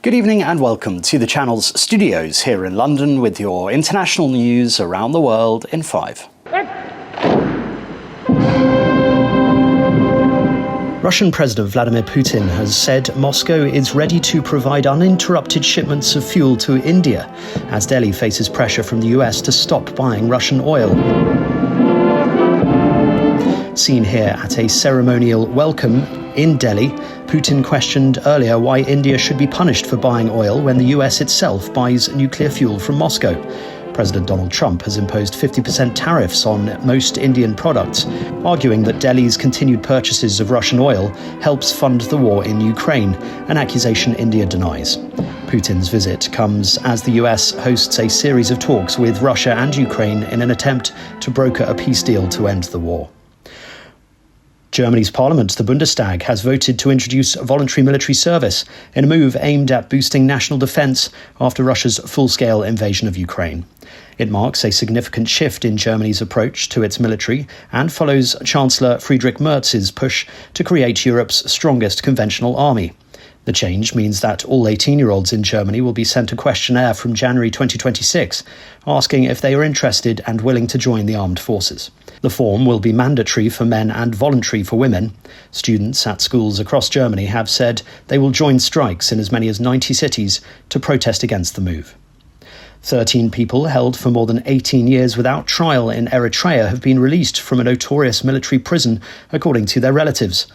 Good evening and welcome to the channel's studios here in London with your international news around the world in 5. Russian President Vladimir Putin has said Moscow is ready to provide uninterrupted shipments of fuel to India as Delhi faces pressure from the US to stop buying Russian oil. Seen here at a ceremonial welcome in Delhi, Putin questioned earlier why India should be punished for buying oil when the US itself buys nuclear fuel from Moscow. President Donald Trump has imposed 50% tariffs on most Indian products, arguing that Delhi's continued purchases of Russian oil helps fund the war in Ukraine, an accusation India denies. Putin's visit comes as the US hosts a series of talks with Russia and Ukraine in an attempt to broker a peace deal to end the war. Germany's parliament, the Bundestag, has voted to introduce voluntary military service in a move aimed at boosting national defence after Russia's full-scale invasion of Ukraine. It marks a significant shift in Germany's approach to its military and follows Chancellor Friedrich Merz's push to create Europe's strongest conventional army. The change means that all 18-year-olds in Germany will be sent a questionnaire from January 2026, asking if they are interested and willing to join the armed forces. The form will be mandatory for men and voluntary for women. Students at schools across Germany have said they will join strikes in as many as 90 cities to protest against the move. 13 people held for more than 18 years without trial in Eritrea have been released from a notorious military prison, according to their relatives.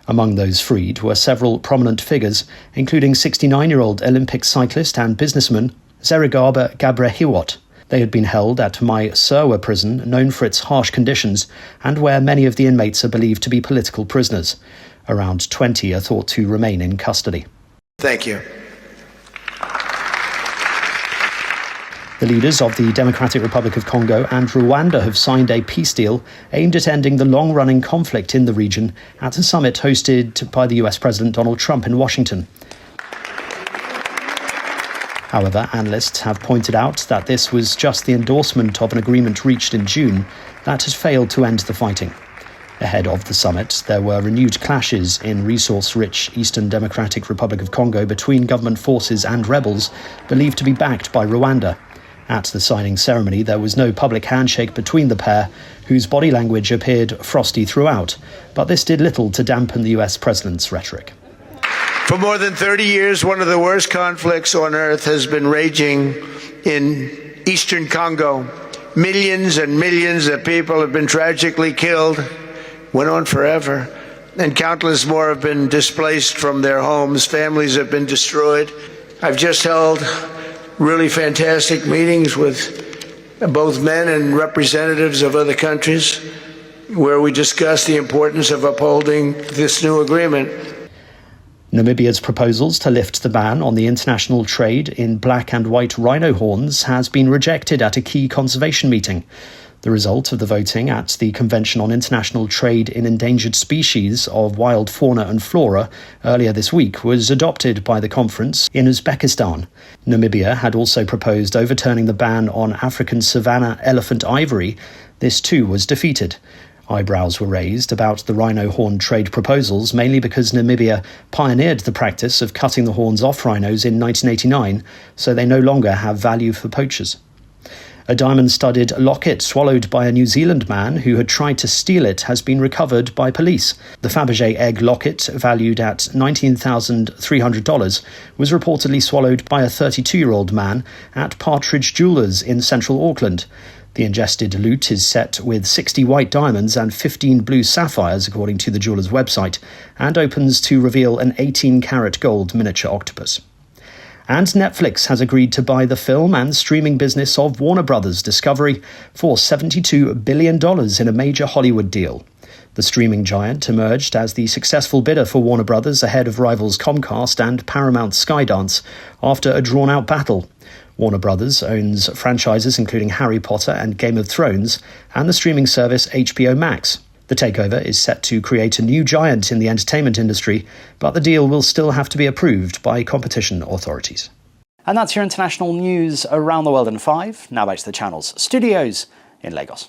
Among those freed were several prominent figures, including 69-year-old Olympic cyclist and businessman Zerigaba Gabrehiwot. They had been held at Mai Serwa prison, known for its harsh conditions, and where many of the inmates are believed to be political prisoners. Around 20 are thought to remain in custody. Thank you. The leaders of the Democratic Republic of Congo and Rwanda have signed a peace deal aimed at ending the long-running conflict in the region at a summit hosted by the US President Donald Trump in Washington. However, analysts have pointed out that this was just the endorsement of an agreement reached in June that has failed to end the fighting. Ahead of the summit, there were renewed clashes in resource-rich Eastern Democratic Republic of Congo between government forces and rebels believed to be backed by Rwanda. At the signing ceremony, there was no public handshake between the pair, whose body language appeared frosty throughout, but this did little to dampen the US president's rhetoric. For more than 30 years, one of the worst conflicts on earth has been raging in eastern Congo. Millions and millions of people have been tragically killed, went on forever, and countless more have been displaced from their homes. Families have been destroyed. I've just held really fantastic meetings with both men and representatives of other countries where we discussed the importance of upholding this new agreement. Namibia's proposals to lift the ban on the international trade in black and white rhino horns has been rejected at a key conservation meeting. The result of the voting at the Convention on International Trade in Endangered Species of Wild Fauna and Flora earlier this week was adopted by the conference in Uzbekistan. Namibia had also proposed overturning the ban on African savanna elephant ivory. This too was defeated. Eyebrows were raised about the rhino horn trade proposals, mainly because Namibia pioneered the practice of cutting the horns off rhinos in 1989, so they no longer have value for poachers. A diamond-studded locket swallowed by a New Zealand man who had tried to steal it has been recovered by police. The Fabergé egg locket, valued at $19,300, was reportedly swallowed by a 32-year-old man at Partridge Jewellers in central Auckland. The ingested loot is set with 60 white diamonds and 15 blue sapphires, according to the jeweller's website, and opens to reveal an 18-carat gold miniature octopus. And Netflix has agreed to buy the film and streaming business of Warner Brothers Discovery for $72 billion in a major Hollywood deal. The streaming giant emerged as the successful bidder for Warner Brothers ahead of rivals Comcast and Paramount Skydance after a drawn-out battle. Warner Brothers owns franchises including Harry Potter and Game of Thrones and the streaming service HBO Max. The takeover is set to create a new giant in the entertainment industry, but the deal will still have to be approved by competition authorities. And that's your international news around the world in 5. Now back to the channel's studios in Lagos.